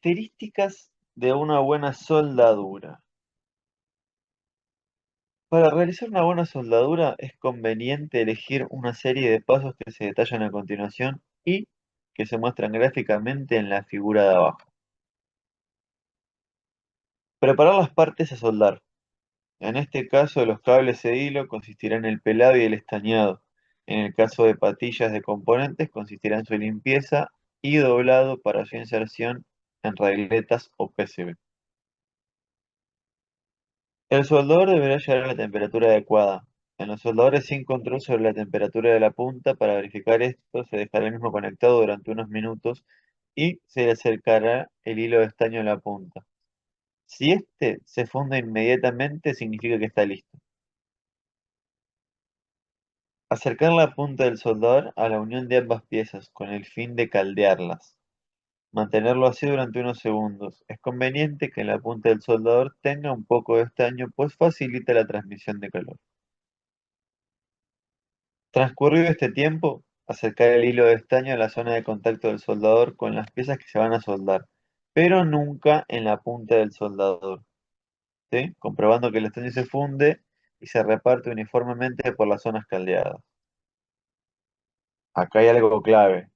Características de una buena soldadura. Para realizar una buena soldadura es conveniente elegir una serie de pasos que se detallan a continuación y que se muestran gráficamente en la figura de abajo. Preparar las partes a soldar. En este caso, los cables e hilo consistirán en el pelado y el estañado. En el caso de patillas de componentes, consistirá en su limpieza y doblado para su inserción en regletas o PCB. El soldador deberá llegar a la temperatura adecuada. En los soldadores sin control sobre la temperatura de la punta, para verificar esto, se dejará el mismo conectado durante unos minutos y se le acercará el hilo de estaño a la punta. Si este se funde inmediatamente, significa que está listo. Acercar la punta del soldador a la unión de ambas piezas con el fin de caldearlas. Mantenerlo así durante unos segundos. Es conveniente que en la punta del soldador tenga un poco de estaño, pues facilita la transmisión de calor. Transcurrido este tiempo, acercar el hilo de estaño a la zona de contacto del soldador con las piezas que se van a soldar, pero nunca en la punta del soldador, ¿sí? Comprobando que el estaño se funde y se reparte uniformemente por las zonas caldeadas. Acá hay algo clave.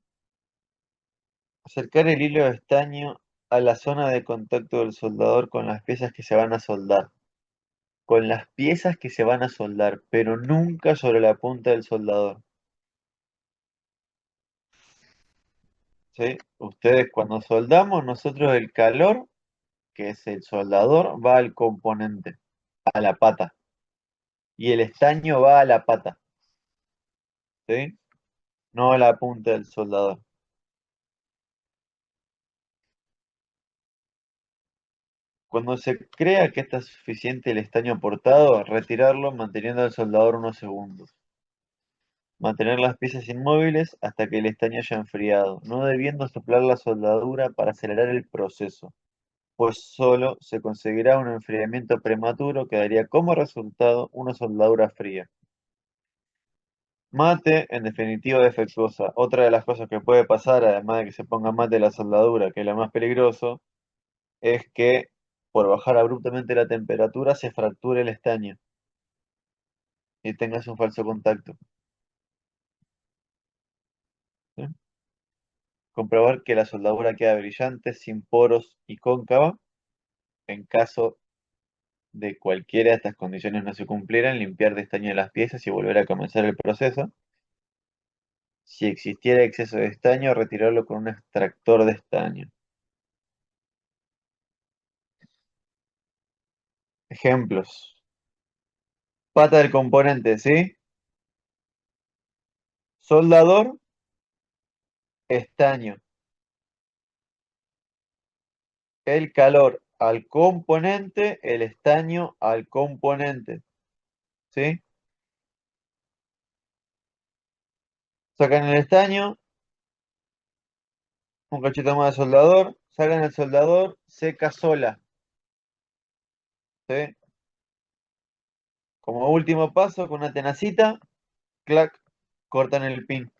Acercar el hilo de estaño a la zona de contacto del soldador con las piezas que se van a soldar. Con las piezas que se van a soldar, pero nunca sobre la punta del soldador. ¿Sí? Ustedes cuando soldamos, nosotros el calor, que es el soldador, va al componente, a la pata. Y el estaño va a la pata, ¿sí? No a la punta del soldador. Cuando se crea que está suficiente el estaño aportado, retirarlo manteniendo al soldador unos segundos. Mantener las piezas inmóviles hasta que el estaño haya enfriado, no debiendo soplar la soldadura para acelerar el proceso, pues solo se conseguirá un enfriamiento prematuro que daría como resultado una soldadura fría. Mate, en definitiva, defectuosa. Otra de las cosas que puede pasar, además de que se ponga mate la soldadura, que es lo más peligroso, es que por bajar abruptamente la temperatura se fracture el estaño y tengas un falso contacto, ¿sí? Comprobar que la soldadura queda brillante, sin poros y cóncava. En caso de cualquiera de estas condiciones no se cumplieran, limpiar de estaño las piezas y volver a comenzar el proceso. Si existiera exceso de estaño, retirarlo con un extractor de estaño. Ejemplos. Pata del componente, ¿sí? Soldador, estaño. El calor al componente, el estaño al componente, ¿sí? Sacan el estaño, un cachito más de soldador, sacan el soldador, seca sola, ¿sí? Como último paso, con una tenacita, clac, cortan el pin.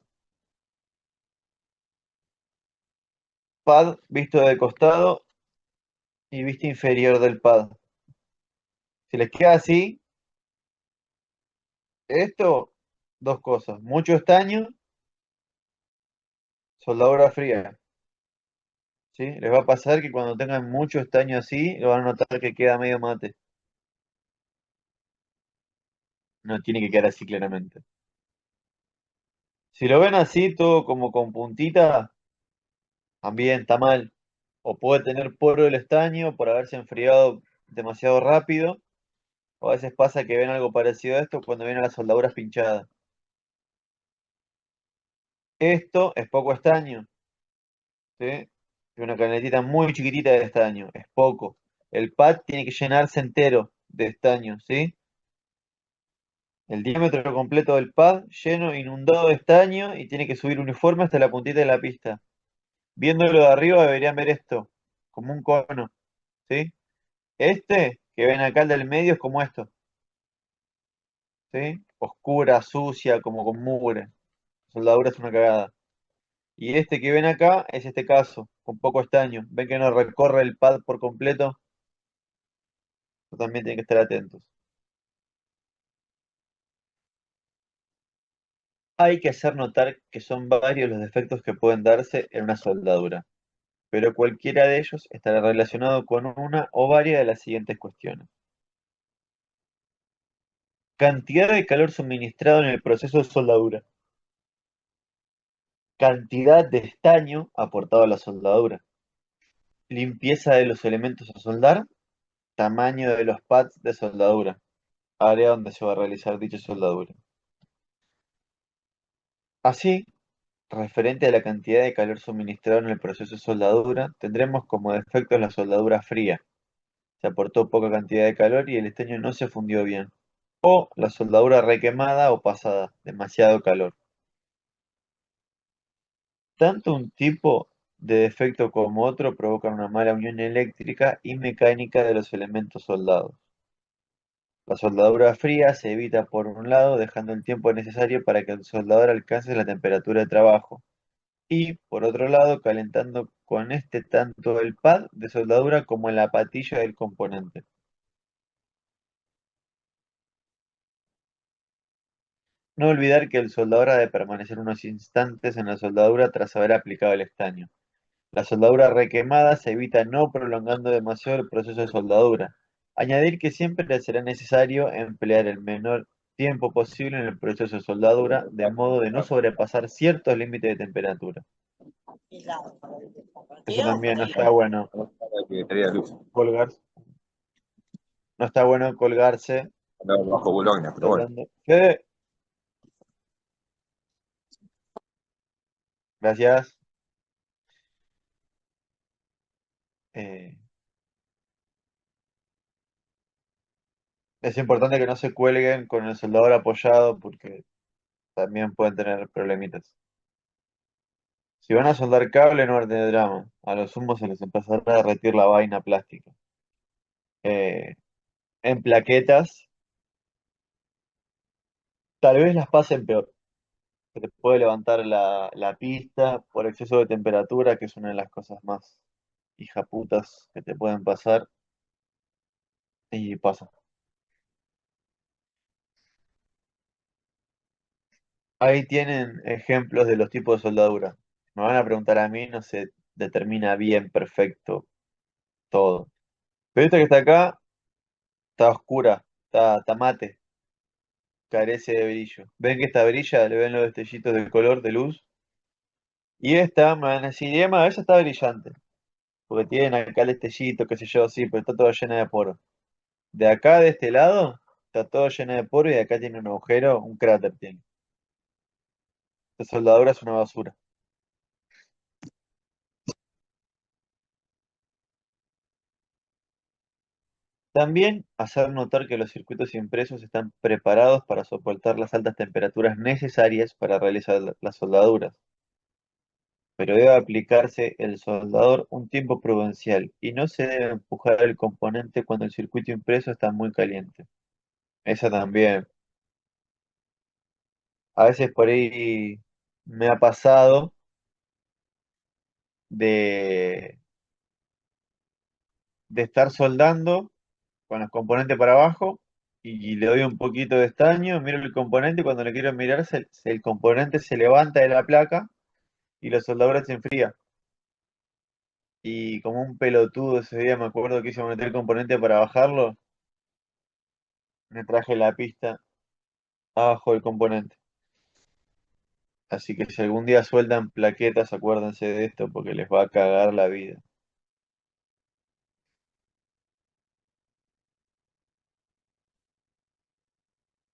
Pad visto de costado y vista inferior del pad. Si les queda así, esto, dos cosas. Mucho estaño, soldadura fría, ¿sí? Les va a pasar que cuando tengan mucho estaño así, lo van a notar que queda medio mate. No tiene que quedar así claramente. Si lo ven así, todo como con puntita, también está mal. O puede tener poro el estaño por haberse enfriado demasiado rápido. O a veces pasa que ven algo parecido a esto cuando vienen las soldaduras pinchadas. Esto es poco estaño, ¿sí? Es una canetita muy chiquitita de estaño, es poco. El pad tiene que llenarse entero de estaño, ¿sí? El diámetro completo del pad lleno, inundado de estaño y tiene que subir uniforme hasta la puntita de la pista. Viéndolo de arriba deberían ver esto, como un cono, ¿sí? Este que ven acá, el del medio, es como esto, ¿sí? Oscura, sucia, como con mugre. La soldadura es una cagada. Y este que ven acá es este caso, con poco estaño. Ven que no recorre el pad por completo, eso también tienen que estar atentos. Hay que hacer notar que son varios los defectos que pueden darse en una soldadura, pero cualquiera de ellos estará relacionado con una o varias de las siguientes cuestiones. Cantidad de calor suministrado en el proceso de soldadura. Cantidad de estaño aportado a la soldadura. Limpieza de los elementos a soldar. Tamaño de los pads de soldadura. Área donde se va a realizar dicha soldadura. Así, referente a la cantidad de calor suministrado en el proceso de soldadura, tendremos como defecto la soldadura fría. Se aportó poca cantidad de calor y el estaño no se fundió bien. O la soldadura requemada o pasada, demasiado calor. Tanto un tipo de defecto como otro provocan una mala unión eléctrica y mecánica de los elementos soldados. La soldadura fría se evita por un lado dejando el tiempo necesario para que el soldador alcance la temperatura de trabajo y por otro lado calentando con este tanto el pad de soldadura como la patilla del componente. No olvidar que el soldador ha de permanecer unos instantes en la soldadura tras haber aplicado el estaño. La soldadura requemada se evita no prolongando demasiado el proceso de soldadura. Añadir que siempre será necesario emplear el menor tiempo posible en el proceso de soldadura, de modo de no sobrepasar ciertos límites de temperatura. Eso también no está bueno Secretaría de Luz. colgarse, no está bueno colgarse Andaba bajo Bolonia, pero bueno. soldando. Fede, gracias. Eh, es importante que no se cuelguen con el soldador apoyado porque también pueden tener problemitas. Si van a soldar cable, no van a tener drama. A lo sumo se les empezará a derretir la vaina plástica. Eh, en plaquetas, tal vez las pasen peor. Se te puede levantar la pista por exceso de temperatura, que es una de las cosas más hijaputas que te pueden pasar. Y pasa. Ahí tienen ejemplos de los tipos de soldadura. Me van a preguntar a mí, no se determina bien, perfecto, todo. Pero esta que está acá, está oscura, está mate, carece de brillo. ¿Ven que esta brilla? ¿Le ven los destellitos de color, de luz? Y esta, me van a decir, y Emma, esa está brillante, porque tienen acá el destellito, qué sé yo, sí, pero está toda llena de poros. De acá, de este lado, está todo lleno de poros y acá tiene un agujero, un cráter tiene. Esta soldadura es una basura. También hacer notar que los circuitos impresos están preparados para soportar las altas temperaturas necesarias para realizar las soldaduras, pero debe aplicarse el soldador un tiempo prudencial y no se debe empujar el componente cuando el circuito impreso está muy caliente. Esa también. A veces por ahí me ha pasado de, de estar soldando con los componentes para abajo y le doy un poquito de estaño, miro el componente y cuando le quiero mirar el componente se levanta de la placa y la soldadura se enfría. Y como un pelotudo ese día me acuerdo que hice meter el componente para bajarlo, me traje la pista abajo del componente. Así que si algún día sueldan plaquetas, acuérdense de esto porque les va a cagar la vida.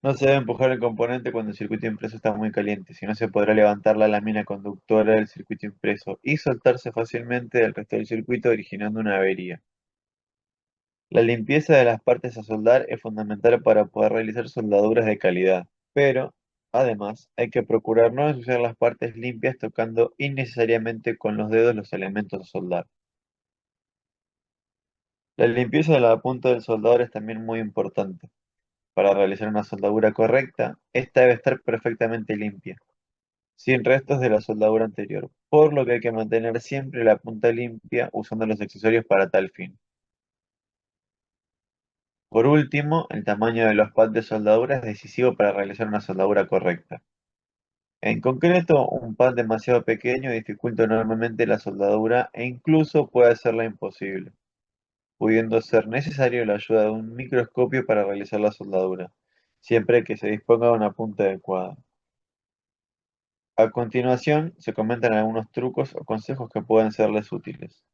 No se debe empujar el componente cuando el circuito impreso está muy caliente, si no se podrá levantar la lámina conductora del circuito impreso y soltarse fácilmente del resto del circuito originando una avería. La limpieza de las partes a soldar es fundamental para poder realizar soldaduras de calidad, pero además hay que procurar no ensuciar las partes limpias tocando innecesariamente con los dedos los elementos a soldar. La limpieza de la punta del soldador es también muy importante. Para realizar una soldadura correcta, esta debe estar perfectamente limpia. sin restos de la soldadura anterior, por lo que hay que mantener siempre la punta limpia usando los accesorios para tal fin. Por último, el tamaño de los pads de soldadura es decisivo para realizar una soldadura correcta. En concreto, un pad demasiado pequeño dificulta enormemente la soldadura e incluso puede hacerla imposible, pudiendo ser necesario la ayuda de un microscopio para realizar la soldadura, siempre que se disponga de una punta adecuada. A continuación, se comentan algunos trucos o consejos que pueden serles útiles.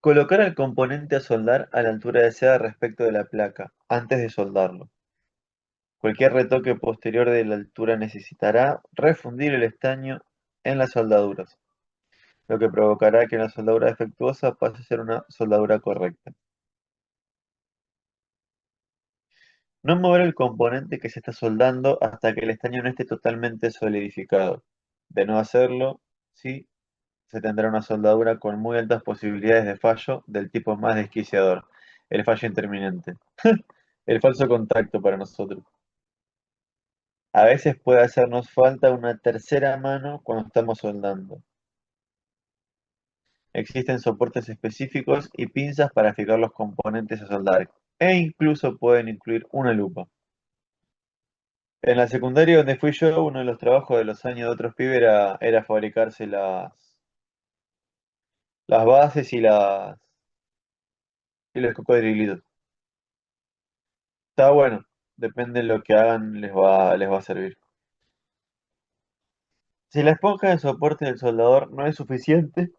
Colocar el componente a soldar a la altura deseada respecto de la placa, antes de soldarlo. Cualquier retoque posterior de la altura necesitará refundir el estaño en las soldaduras, lo que provocará que la soldadura defectuosa pase a ser una soldadura correcta. No mover el componente que se está soldando hasta que el estaño no esté totalmente solidificado. De no hacerlo, sí, se tendrá una soldadura con muy altas posibilidades de fallo del tipo más desquiciador, el fallo intermitente, el falso contacto para nosotros. A veces puede hacernos falta una tercera mano cuando estamos soldando. Existen soportes específicos y pinzas para fijar los componentes a soldar, e incluso pueden incluir una lupa. En la secundaria donde fui yo, uno de los trabajos de los años de otros pibes era fabricarse las bases y los cocodrilitos. Está bueno, depende de lo que hagan, les va a servir. Si la esponja de soporte del soldador no es suficiente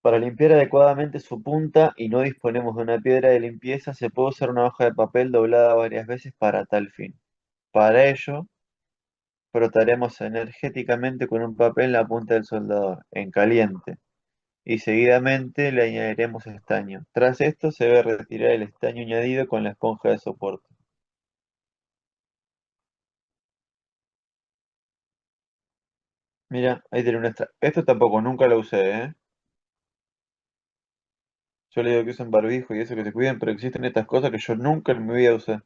para limpiar adecuadamente su punta y no disponemos de una piedra de limpieza, se puede usar una hoja de papel doblada varias veces para tal fin. Para ello, frotaremos energéticamente con un papel la punta del soldador, en caliente, y seguidamente le añadiremos estaño. Tras esto se debe retirar el estaño añadido con la esponja de soporte. Mira, ahí tiene una Esto tampoco, nunca lo usé, ¿eh? Yo le digo que usen barbijo y eso que se cuiden, pero existen estas cosas que yo nunca en mi vida usé.